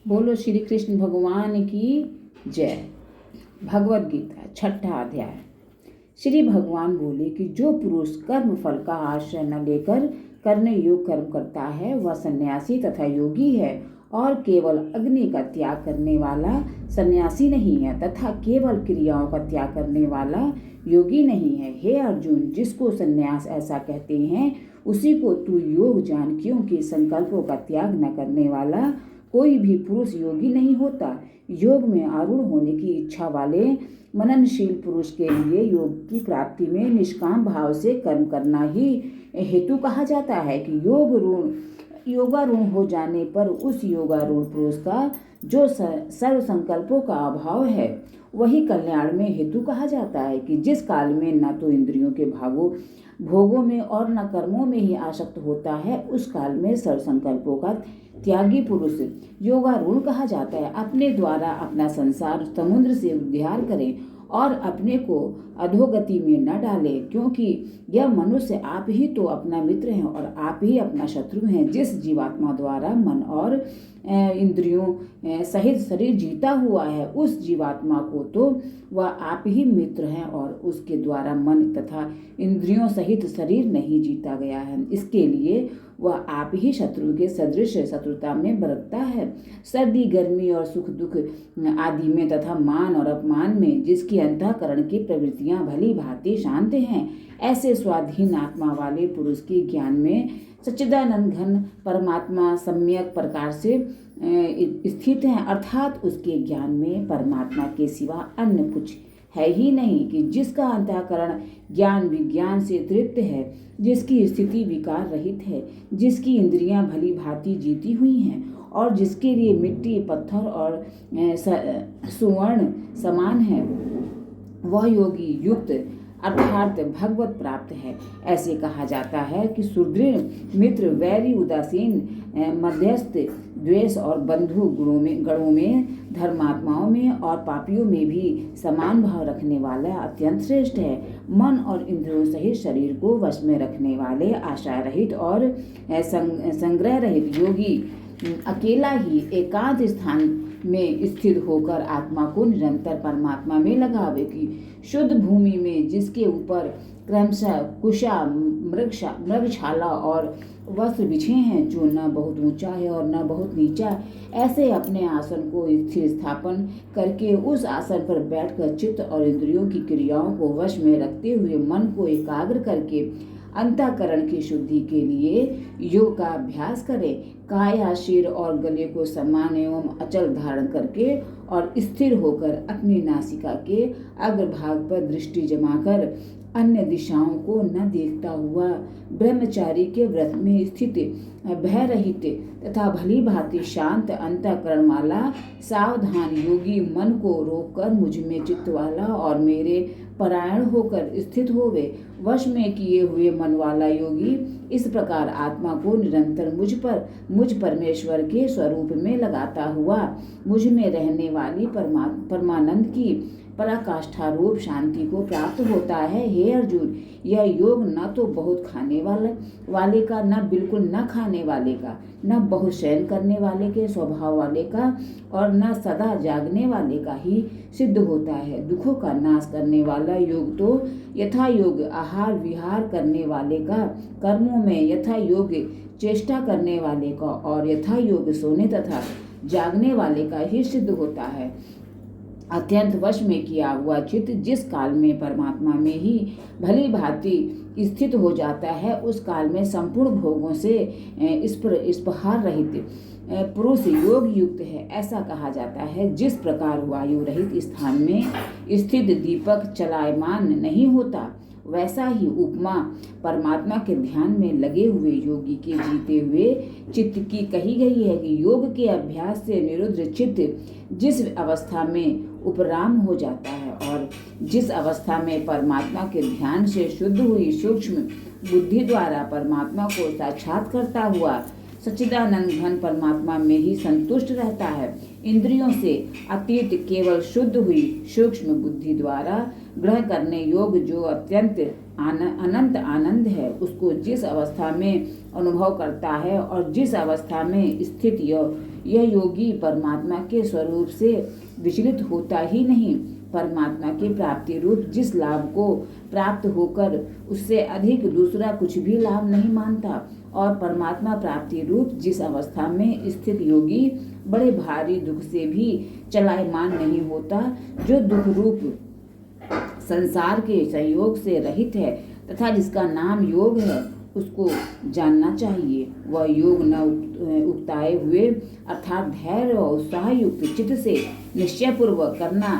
बोलो श्री कृष्ण भगवान की जय। भगवद गीता छठा अध्याय। श्री भगवान बोले कि जो पुरुष कर्म फल का आश्रय न लेकर करने योग्य कर्म करता है वह सन्यासी तथा योगी है, और केवल अग्नि का त्याग करने वाला सन्यासी नहीं है तथा केवल क्रियाओं का त्याग करने वाला योगी नहीं है। हे अर्जुन, जिसको सन्यास ऐसा कहते हैं उसी को तू योग जान, क्योंकि संकल्पों का त्याग न करने वाला कोई भी पुरुष योगी नहीं होता। योग में आरूढ़ होने की इच्छा वाले मननशील पुरुष के लिए योग की प्राप्ति में निष्काम भाव से कर्म करना ही हेतु कहा जाता है कि योगारूढ़ हो जाने पर उस योगारूढ़ पुरुष का जो सर्व संकल्पों का अभाव है वही कल्याण में हेतु कहा जाता है कि जिस काल में न तो इंद्रियों के भोगों में और न कर्मों में ही आसक्त होता है, उस काल में सर्व संकल्पों का त्यागी पुरुष योगारूढ़ कहा जाता है। अपने द्वारा अपना संसार समुद्र से उद्धार करें और अपने को अधोगति में न डाले, क्योंकि यह मनुष्य आप ही तो अपना मित्र है और आप ही अपना शत्रु हैं। जिस जीवात्मा द्वारा मन और इंद्रियों सहित शरीर जीता हुआ है, उस जीवात्मा को तो वह आप ही मित्र हैं और उसके द्वारा मन तथा इंद्रियों सहित शरीर नहीं जीता गया है। इसके लिए वह आप ही शत्रु के सदृश शत्रुता में बरतता है। सर्दी गर्मी और सुख दुख आदि में तथा मान और अपमान में जिसकी अंतःकरण की प्रवृत्तियां भली भांति शांत हैं, ऐसे स्वाधीन आत्मा वाले पुरुष के ज्ञान में सच्चिदानंद घन परमात्मा सम्यक प्रकार से स्थित हैं, अर्थात उसके ज्ञान में परमात्मा के सिवा अन्य कुछ है ही नहीं, कि जिसका अंतःकरण ज्ञान विज्ञान से तृप्त है, जिसकी स्थिति विकार रहित है, जिसकी इंद्रियां भली भांति जीती हुई हैं और जिसके लिए मिट्टी पत्थर और सुवर्ण समान है, वह योगी युक्त अर्थात भगवत प्राप्त है। ऐसे कहा जाता है कि सुदृढ़ मित्र, वैरी, उदासीन, मध्यस्थ, द्वेष और बंधु गणों में, धर्मात्माओं में और पापियों में भी समान भाव रखने वाला अत्यंत श्रेष्ठ है। मन और इंद्रियों सहित शरीर को वश में रखने वाले आशा रहित और संग्रह रहित योगी अकेला ही एकांत स्थान में स्थिर होकर आत्मा को निरंतर परमात्मा में लगावे की शुद्ध भूमि में, जिसके ऊपर क्रमशः कुशा मृगशाला और वस्त्र बिछे हैं, जो न बहुत ऊंचा है और न बहुत नीचा, ऐसे अपने आसन को स्थिर स्थापन करके उस आसन पर बैठकर चित्त और इंद्रियों की क्रियाओं को वश में रखते हुए मन को एकाग्र करके अंतःकरण की शुद्धि के लिए योग का अभ्यास करें। काया, सिर और गले को समान एवं अचल धारण करके और स्थिर होकर अपनी नासिका के अग्रभाग पर दृष्टि जमाकर अन्य दिशाओं को न देखता हुआ ब्रह्मचारी के व्रत में स्थित भय रहित तथा भली भांति शांत अंतःकरण वाला सावधान योगी मन को रोककर मुझ में चित्त वाला और मेरे परायण होकर स्थित होवे। वश में किए हुए मन वाला योगी इस प्रकार आत्मा को निरंतर मुझ परमेश्वर के स्वरूप में लगाता हुआ मुझ में रहने वाली परमानंद की पराकाष्ठा रूप शांति को प्राप्त होता है। हे अर्जुन, यह योग न तो बहुत खाने वाले का, न बिल्कुल न खाने वाले का, न बहुत शयन करने वाले के स्वभाव वाले का और न सदा जागने वाले का ही सिद्ध होता है। दुखों का नाश करने वाला योग तो यथा योग आहार विहार करने वाले का, कर्मों में यथा योग चेष्टा करने वाले का और यथा योग सोने तथा जागने वाले का ही सिद्ध होता है। अत्यंत वश में किया हुआ चित्त जिस काल में परमात्मा में ही भली भांति स्थित हो जाता है, उस काल में संपूर्ण भोगों से स्पृहा रहित पुरुष योग युक्त है। ऐसा कहा जाता है, जिस प्रकार वायु रहित स्थान में स्थित दीपक चलायमान नहीं होता, वैसा ही उपमा परमात्मा के ध्यान में लगे हुए योगी के जीते हुए चित्त की कही गई है कि योग के अभ्यास से निरुद्ध चित्त जिस अवस्था में उपराम हो जाता है और जिस अवस्था में परमात्मा के ध्यान से शुद्ध हुई सूक्ष्म बुद्धि द्वारा परमात्मा को साक्षात करता हुआ सच्चिदानंद घन परमात्मा में ही संतुष्ट रहता है, इंद्रियों से अतीत केवल शुद्ध हुई सूक्ष्म बुद्धि द्वारा ग्रहण करने योग जो अत्यंत अनंत आनंद है, उसको जिस अवस्था में अनुभव करता है और जिस अवस्था में स्थित यह योगी परमात्मा के स्वरूप से विचलित होता ही नहीं, परमात्मा की प्राप्ति रूप जिस लाभ को प्राप्त होकर उससे अधिक दूसरा कुछ भी लाभ नहीं मानता, और परमात्मा प्राप्ति रूप जिस अवस्था में स्थित योगी बड़े भारी दुख से भी चलायमान नहीं होता, जो दुख रूप संसार के संयोग से रहित है तथा जिसका नाम योग है, उसको जानना चाहिए। वह योग न उकताए हुए अर्थात धैर्य और उत्साह युक्त चित्त से निश्चयपूर्वक करना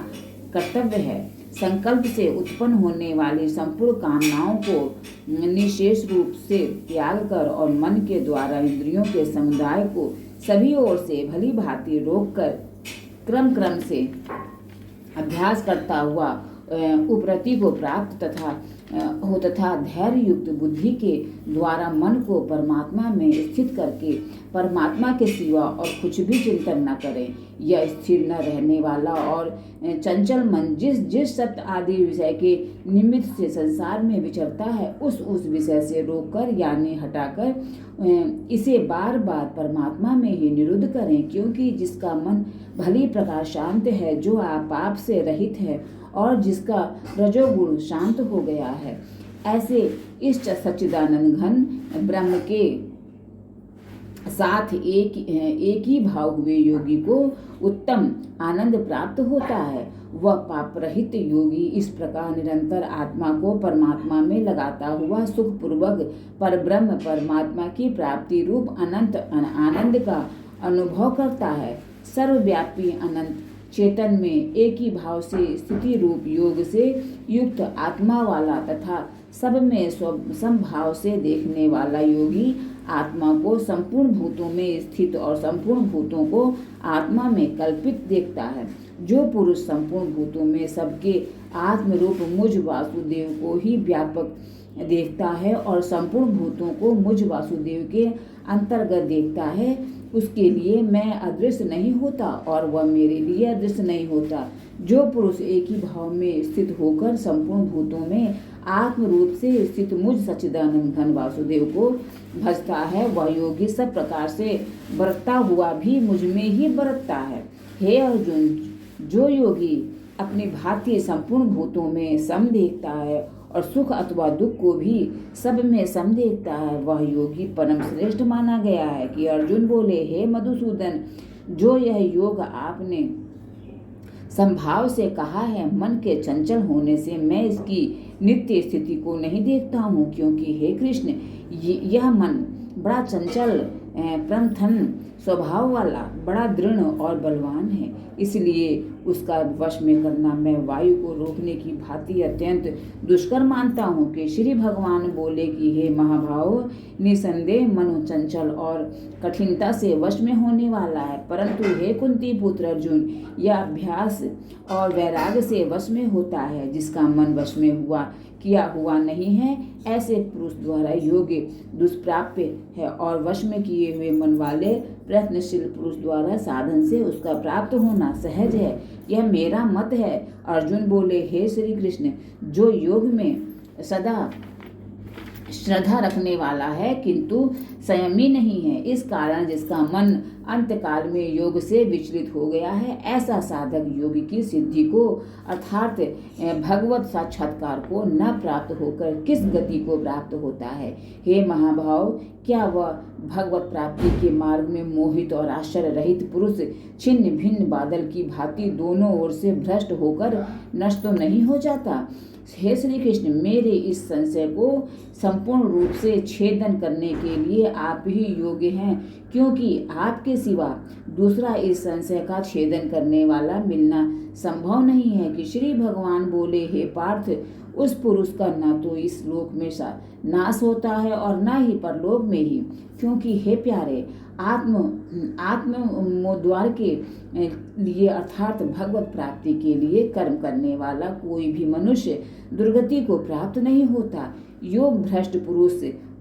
कर्तव्य है। संकल्प से उत्पन्न होने वाली संपूर्ण कामनाओं को निशेष रूप से त्याग कर और मन के द्वारा इंद्रियों के समुदाय को सभी ओर से भली भांति रोककर क्रम से अभ्यास करता हुआ उपरति को प्राप्त तथा धैर्य युक्त बुद्धि के द्वारा मन को परमात्मा में स्थित करके परमात्मा के सिवा और कुछ भी चिंतन न करें। यह स्थिर न रहने वाला और चंचल मन जिस सत्य आदि विषय के निमित्त से संसार में विचरता है, उस विषय से रोककर यानी हटाकर इसे बार बार परमात्मा में ही निरुद्ध करें, क्योंकि जिसका मन भली प्रकार शांत है, जो पाप से रहित है और जिसका रजोगुण शांत हो गया है, ऐसे इस सच्चिदानंद घन ब्रह्म के साथ एक ही भाव हुए योगी को उत्तम आनंद प्राप्त होता है। वह पाप रहित योगी इस प्रकार निरंतर आत्मा को परमात्मा में लगाता हुआ सुख पूर्वक परब्रह्म परमात्मा की प्राप्ति रूप अनंत आनंद का अनुभव करता है। सर्वव्यापी अनंत चेतन में एक ही भाव से स्थिति रूप योग से युक्त आत्मा वाला तथा सब में समभाव से देखने वाला योगी आत्मा को संपूर्ण भूतों में स्थित और संपूर्ण भूतों को आत्मा में कल्पित देखता है। जो पुरुष संपूर्ण भूतों में सबके आत्म रूप मुझ वासुदेव को ही व्यापक देखता है और संपूर्ण भूतों को मुझ वासुदेव के अंतर्गत देखता है, उसके लिए मैं अदृश्य नहीं होता और वह मेरे लिए अदृश्य नहीं होता। जो पुरुष एक ही भाव में स्थित होकर संपूर्ण भूतों में आत्म रूप से स्थित मुझ सच्चिदानंद घन वासुदेव को भजता है, वह योगी सब प्रकार से बरतता हुआ भी मुझ में ही बरतता है। हे अर्जुन, जो योगी अपनी भांति संपूर्ण भूतों में सम देखता है और सुख अथवा दुख को भी सब में सम देखता है, वह योगी परम श्रेष्ठ माना गया है। कि अर्जुन बोले, हे मधुसूदन, जो यह योग आपने संभाव से कहा है, मन के चंचल होने से मैं इसकी नित्य स्थिति को नहीं देखता हूँ, क्योंकि हे कृष्ण, यह मन बड़ा चंचल प्रमथन स्वभाव वाला बड़ा दृढ़ और बलवान है, इसलिए उसका वश में करना मैं वायु को रोकने की भांति अत्यंत दुष्कर मानता हूँ। कि श्री भगवान बोले कि हे महाभाव, निसंदेह मनो चंचल और कठिनता से वश में होने वाला है, परंतु हे कुंती पुत्र अर्जुन, यह अभ्यास और वैराग्य से वश में होता है। जिसका मन वश में किया हुआ नहीं है, ऐसे पुरुष द्वारा योग्य दुष्प्राप्य है, और वश में किए हुए मन वाले प्रयत्नशील पुरुष द्वारा साधन से उसका प्राप्त होना सहज है। यह मेरा मत है। अर्जुन बोले, हे श्री कृष्ण, जो योग में सदा श्रद्धा रखने वाला है किंतु संयमी नहीं है, इस कारण जिसका मन अंतकाल में योग से विचलित हो गया है, ऐसा साधक योगी की सिद्धि को अर्थात भगवत साक्षात्कार को न प्राप्त होकर किस गति को प्राप्त होता है। हे महाभाव, क्या वह भगवत प्राप्ति के मार्ग में मोहित और आश्चर्य रहित पुरुष छिन्न भिन्न बादल की भांति दोनों ओर से भ्रष्ट होकर नष्ट तो नहीं हो जाता। हे श्री कृष्ण, मेरे इस संशय को संपूर्ण रूप से छेदन करने के लिए आप ही योग्य हैं, क्योंकि आपके सिवा दूसरा इस संशय का छेदन करने वाला मिलना संभव नहीं है। कि श्री भगवान बोले, हे पार्थ, उस पुरुष का न तो इस लोक में नाश होता है और न ही परलोक में ही, क्योंकि हे प्यारे, आत्मोद्वार के लिए अर्थात भगवत प्राप्ति के लिए कर्म करने वाला कोई भी मनुष्य दुर्गति को प्राप्त नहीं होता। योग भ्रष्ट पुरुष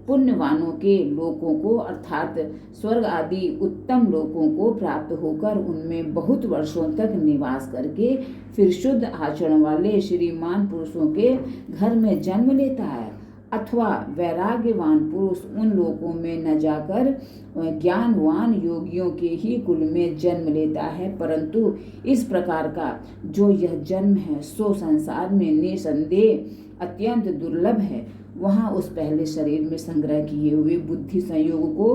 पुण्यवानों के लोकों को अर्थात स्वर्ग आदि उत्तम लोकों को प्राप्त होकर उनमें बहुत वर्षों तक निवास करके फिर शुद्ध आचरण वाले श्रीमान पुरुषों के घर में जन्म लेता है। अथवा वैराग्यवान पुरुष उन लोकों में न जाकर ज्ञानवान योगियों के ही कुल में जन्म लेता है, परंतु इस प्रकार का जो यह जन्म है सो संसार में निसंदेह अत्यंत दुर्लभ है। वहाँ उस पहले शरीर में संग्रह किए हुए बुद्धि संयोग को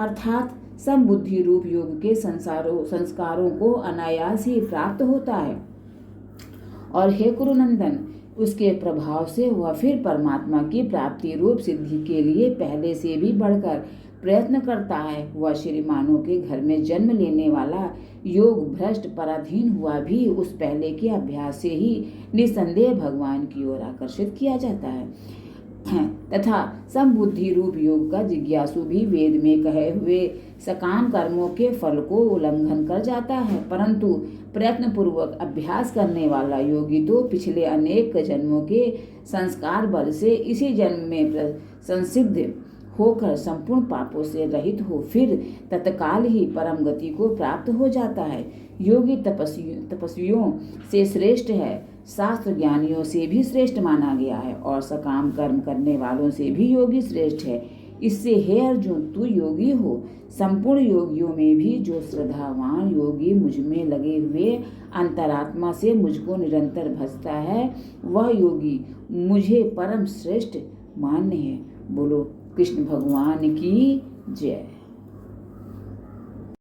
अर्थात समबुद्धि रूप योग के संस्कारों को अनायास ही प्राप्त होता है। और हे कुरुनंदन, उसके प्रभाव से वह फिर परमात्मा की प्राप्ति रूप सिद्धि के लिए पहले से भी बढ़कर प्रयत्न करता है। वह श्रीमानों के घर में जन्म लेने वाला योग भ्रष्ट पराधीन हुआ भी उस पहले के अभ्यास से ही निसंदेह भगवान की ओर आकर्षित किया जाता है तथा समबुद्धि रूप योग का जिज्ञासु भी वेद में कहे हुए सकाम कर्मों के फल को उल्लंघन कर जाता है, परंतु प्रयत्न पूर्वक अभ्यास करने वाला योगी तो पिछले अनेक जन्मों के संस्कार बल से इसी जन्म में संसिद्ध होकर संपूर्ण पापों से रहित हो फिर तत्काल ही परम गति को प्राप्त हो जाता है। योगी तपस्वियों से श्रेष्ठ है, शास्त्र ज्ञानियों से भी श्रेष्ठ माना गया है और सकाम कर्म करने वालों से भी योगी श्रेष्ठ है। इससे हे अर्जुन, तू योगी हो। संपूर्ण योगियों में भी जो श्रद्धावान योगी मुझ में लगे हुए अंतरात्मा से मुझको निरंतर भजता है, वह योगी मुझे परम श्रेष्ठ मान्य है। बोलो कृष्ण भगवान की जय।